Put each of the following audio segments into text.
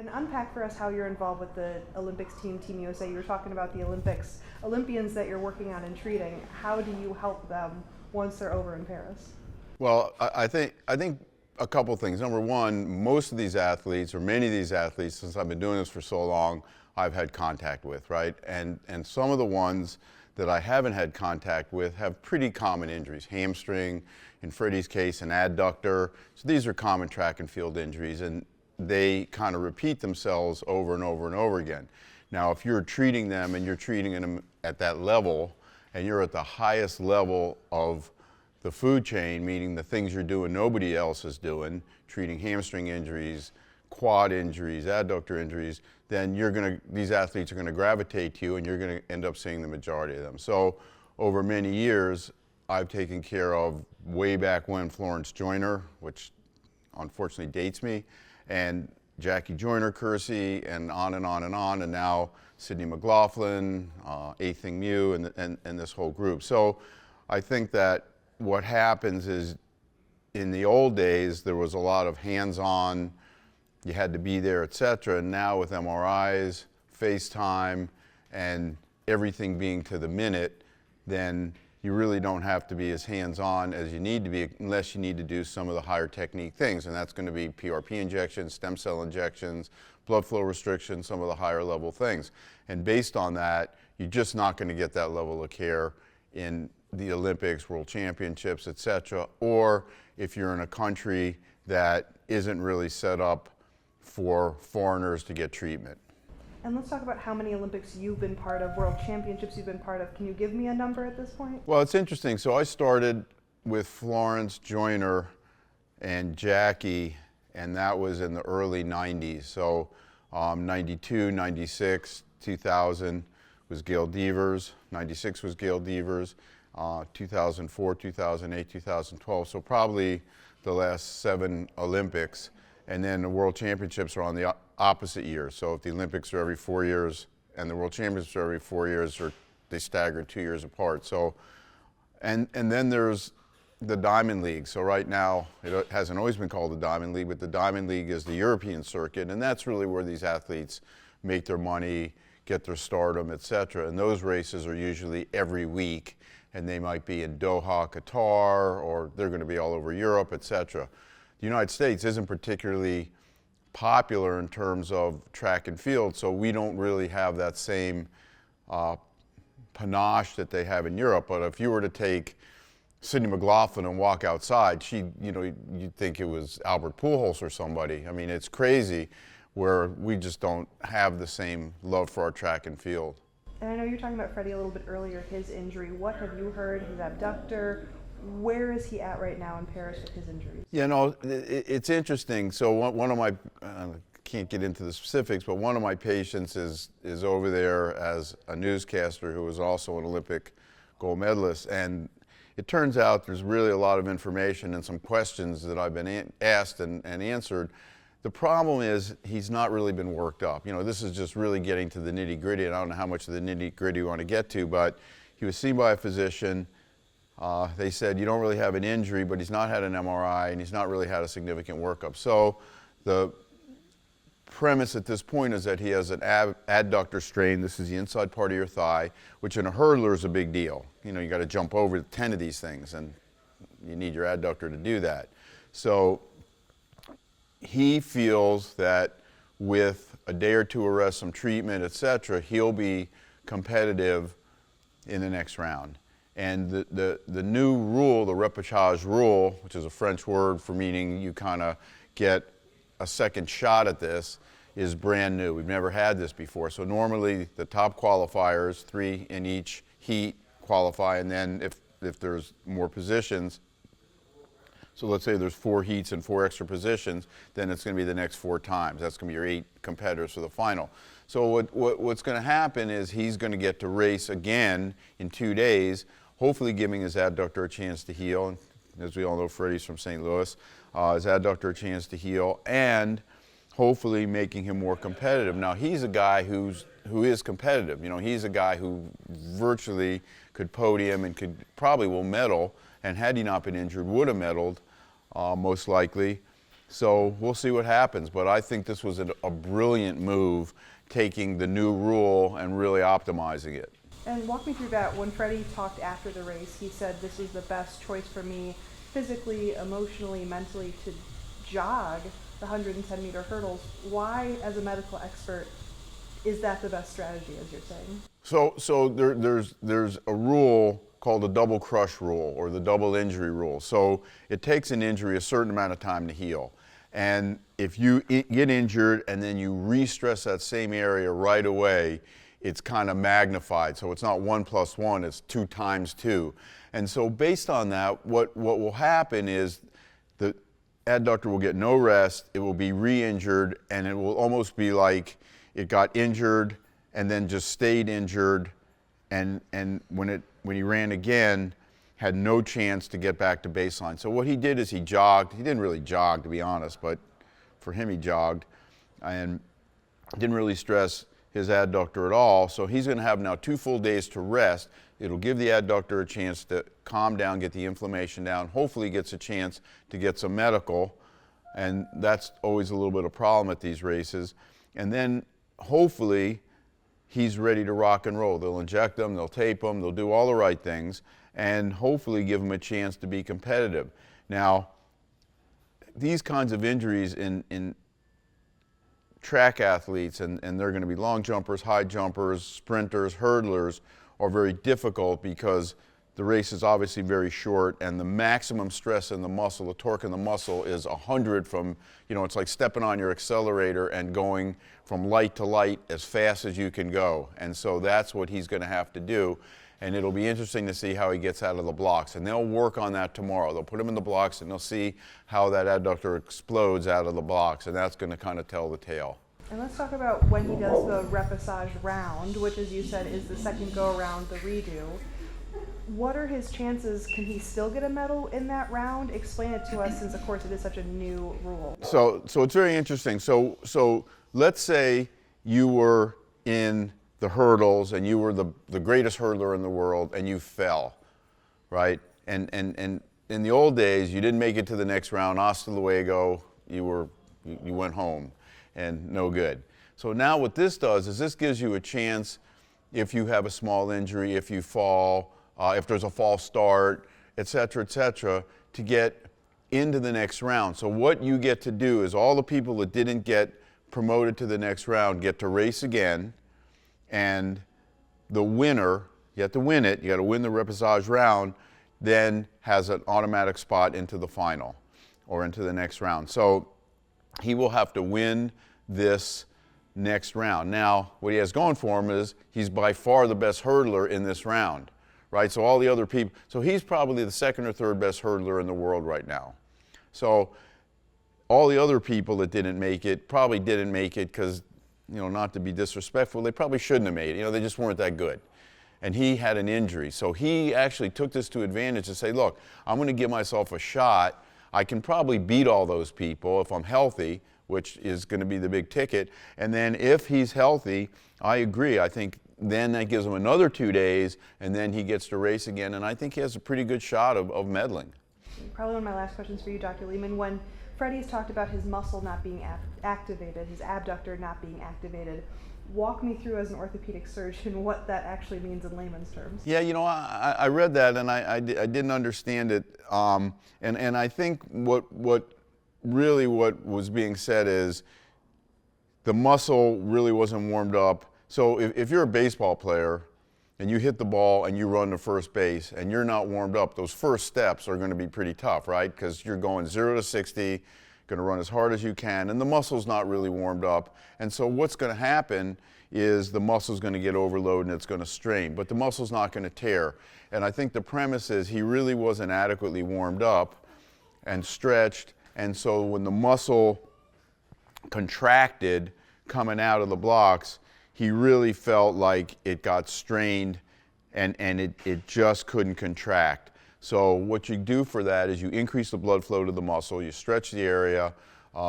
And unpack for us how you're involved with the Olympics team, Team USA. You were talking about the Olympians that you're working on and treating. How do you help them once they're over in Paris? Well, I think a couple things. Number one, most of these athletes, or many of these athletes, since I've been doing this for so long, I've had contact with, right? And some of the ones that I haven't had contact with have pretty common injuries. Hamstring, in Freddie's case, an adductor. So these are common track and field injuries, and they kind of repeat themselves over and over and over again. Now, if you're treating them and you're treating them at that level, and you're at the highest level of the food chain, meaning the things you're doing nobody else is doing, treating hamstring injuries, quad injuries, adductor injuries, then these athletes are going to gravitate to you, and you're going to end up seeing the majority of them. So over many years, I've taken care of, way back when, Florence Joyner, which unfortunately dates me, and Jackie Joyner-Kersee, and on and on and on, and now Sydney McLaughlin, Athing Mu, and this whole group. So I think that what happens is, in the old days, there was a lot of hands-on, you had to be there, et cetera, and now with MRIs, FaceTime, and everything being to the minute, then you really don't have to be as hands-on as you need to be, unless you need to do some of the higher technique things, and that's going to be PRP injections, stem cell injections, blood flow restrictions, some of the higher level things. And based on that, you're just not going to get that level of care in the Olympics, World Championships, et cetera, or if you're in a country that isn't really set up for foreigners to get treatment. And let's talk about how many Olympics you've been part of, World Championships you've been part of. Can you give me a number at this point? Well, it's interesting. So I started with Florence Joyner and Jackie, and that was in the early 90s. So 92, 96, 2000 was Gail Devers, 96 was Gail Devers, 2004, 2008, 2012. So probably the last 7 Olympics. And then the World Championships are on the opposite year. So if the Olympics are every 4 years and the World Championships are every 4 years, or they stagger 2 years apart. So, and then there's the Diamond League. So right now, it hasn't always been called the Diamond League, but the Diamond League is the European circuit, and that's really where these athletes make their money, get their stardom, et cetera. And those races are usually every week, and they might be in Doha, Qatar, or they're going to be all over Europe, et cetera. The United States isn't particularly popular in terms of track and field, so we don't really have that same panache that they have in Europe. But if you were to take Sydney McLaughlin and walk outside, you'd think it was Albert Pujols or somebody. I mean, it's crazy where we just don't have the same love for our track and field. And I know you were talking about Freddie a little bit earlier, his injury. What have you heard, his abductor? Where is he at right now in Paris with his injuries? You know, it's interesting. So one of my, I can't get into the specifics, but one of my patients is over there as a newscaster who is also an Olympic gold medalist. And it turns out there's really a lot of information and some questions that I've been asked and answered. The problem is he's not really been worked up. You know, this is just really getting to the nitty-gritty, and I don't know how much of the nitty-gritty you want to get to, but he was seen by a physician. They said, you don't really have an injury, but he's not had an MRI, and he's not really had a significant workup. So the premise at this point is that he has an adductor strain. This is the inside part of your thigh, which in a hurdler is a big deal. You know, you got to jump over 10 of these things, and you need your adductor to do that. So he feels that with a day or two of rest, some treatment, et cetera, he'll be competitive in the next round. And the new rule, the repechage rule, which is a French word for meaning you kind of get a second shot at this, is brand new. We've never had this before. So normally the top qualifiers, 3 in each heat, qualify, and then if there's more positions, so let's say there's 4 heats and 4 extra positions, then it's going to be the next 4 times. That's going to be your 8 competitors for the final. So what's going to happen is he's going to get to race again in 2 days, hopefully giving his adductor a chance to heal. And as we all know, Freddie's from St. Louis. His adductor a chance to heal, and hopefully making him more competitive. Now, he's a guy who is competitive. You know, he's a guy who virtually could podium and probably will medal, and had he not been injured, would have medaled, most likely. So we'll see what happens, but I think this was a brilliant move, taking the new rule and really optimizing it. And walk me through that. When Freddie talked after the race, he said this was the best choice for me physically, emotionally, mentally to jog the 110-meter hurdles. Why, as a medical expert, is that the best strategy, as you're saying? So there's a rule called the double crush rule, or the double injury rule. So it takes an injury a certain amount of time to heal. And if you get injured and then you re-stress that same area right away, it's kind of magnified. So it's not 1 + 1, it's 2 × 2. And so based on that, what will happen is the adductor will get no rest, it will be re-injured, and it will almost be like it got injured and then just stayed injured, and when he ran again, had no chance to get back to baseline. So what he did is he jogged. He didn't really jog, to be honest, but for him he jogged and didn't really stress his adductor at all. So he's going to have now 2 full days to rest. It'll give the adductor a chance to calm down, get the inflammation down. Hopefully he gets a chance to get some medical, and that's always a little bit of a problem at these races. And then hopefully he's ready to rock and roll. They'll inject him, they'll tape him, they'll do all the right things, and hopefully give him a chance to be competitive. Now, these kinds of injuries in track athletes, and they're going to be long jumpers, high jumpers, sprinters, hurdlers, are very difficult because the race is obviously very short, and the maximum stress in the muscle, the torque in the muscle, is 100 from, it's like stepping on your accelerator and going from light to light as fast as you can go. And so that's what he's going to have to do. And it'll be interesting to see how he gets out of the blocks. And they'll work on that tomorrow. They'll put him in the blocks and they'll see how that adductor explodes out of the blocks. And that's going to kind of tell the tale. And let's talk about when he does the repechage round, which, as you said, is the second go-around, the redo. What are his chances? Can he still get a medal in that round? Explain it to us, since, of course, it is such a new rule. So it's very interesting. So let's say you were in the hurdles and you were the greatest hurdler in the world and you fell, right? And in the old days, you didn't make it to the next round, hasta luego, you went home and no good. So now what this does is this gives you a chance, if you have a small injury, if you fall, if there's a false start, et cetera, to get into the next round. So what you get to do is all the people that didn't get promoted to the next round get to race again, and the winner, you have to win it, you got to win the repechage round, then has an automatic spot into the final or into the next round. So he will have to win this next round. Now, what he has going for him is he's by far the best hurdler in this round, right? So all the other people, so he's probably the second or third best hurdler in the world right now. So all the other people that didn't make it probably didn't make it because, not to be disrespectful, they probably shouldn't have made it. They just weren't that good. And he had an injury. So he actually took this to advantage to say, look, I'm going to give myself a shot. I can probably beat all those people if I'm healthy, which is going to be the big ticket. And then if he's healthy, I agree. I think then that gives him another 2 days, and then he gets to race again. And I think he has a pretty good shot of medaling. Probably one of my last questions for you, Dr. Lehman. When Freddie's talked about his muscle not being activated, his abductor not being activated, walk me through, as an orthopedic surgeon, what that actually means in layman's terms. Yeah, I read that and I didn't understand it. And I think what was being said is the muscle really wasn't warmed up. So if you're a baseball player and you hit the ball and you run to first base and you're not warmed up, those first steps are going to be pretty tough, right? Because you're going 0 to 60, going to run as hard as you can, and the muscle's not really warmed up. And so what's going to happen is the muscle's going to get overloaded and it's going to strain, but the muscle's not going to tear. And I think the premise is he really wasn't adequately warmed up and stretched, and so when the muscle contracted coming out of the blocks, he really felt like it got strained and it just couldn't contract. So what you do for that is you increase the blood flow to the muscle, you stretch the area.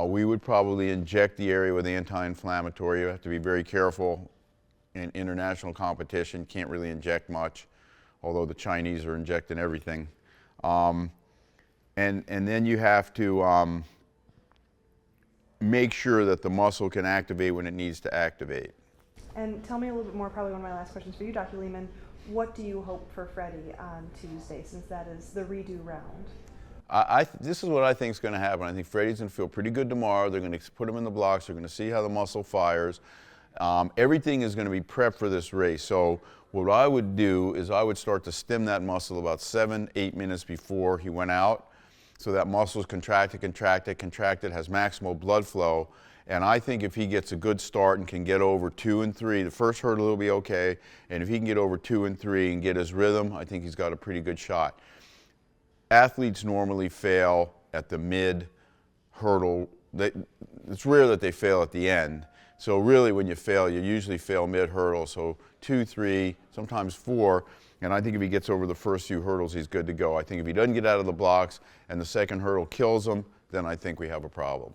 We would probably inject the area with anti-inflammatory. You have to be very careful in international competition. Can't really inject much, although the Chinese are injecting everything. And then you have to make sure that the muscle can activate when it needs to activate. And tell me a little bit more, probably one of my last questions for you, Dr. Lehman. What do you hope for Freddie on Tuesday, since that is the redo round? This is what I think is going to happen. I think Freddie's going to feel pretty good tomorrow. They're going to put him in the blocks. They're going to see how the muscle fires. Everything is going to be prepped for this race. So what I would do is I would start to stim that muscle about 7-8 minutes before he went out. So that muscle is contracted, has maximal blood flow. And I think if he gets a good start and can get over 2 and 3, the first hurdle will be okay. And if he can get over 2 and 3 and get his rhythm, I think he's got a pretty good shot. Athletes normally fail at the mid hurdle. It's rare that they fail at the end. So really when you fail, you usually fail mid hurdle. So 2, 3, sometimes 4. And I think if he gets over the first few hurdles, he's good to go. I think if he doesn't get out of the blocks and the second hurdle kills him, then I think we have a problem.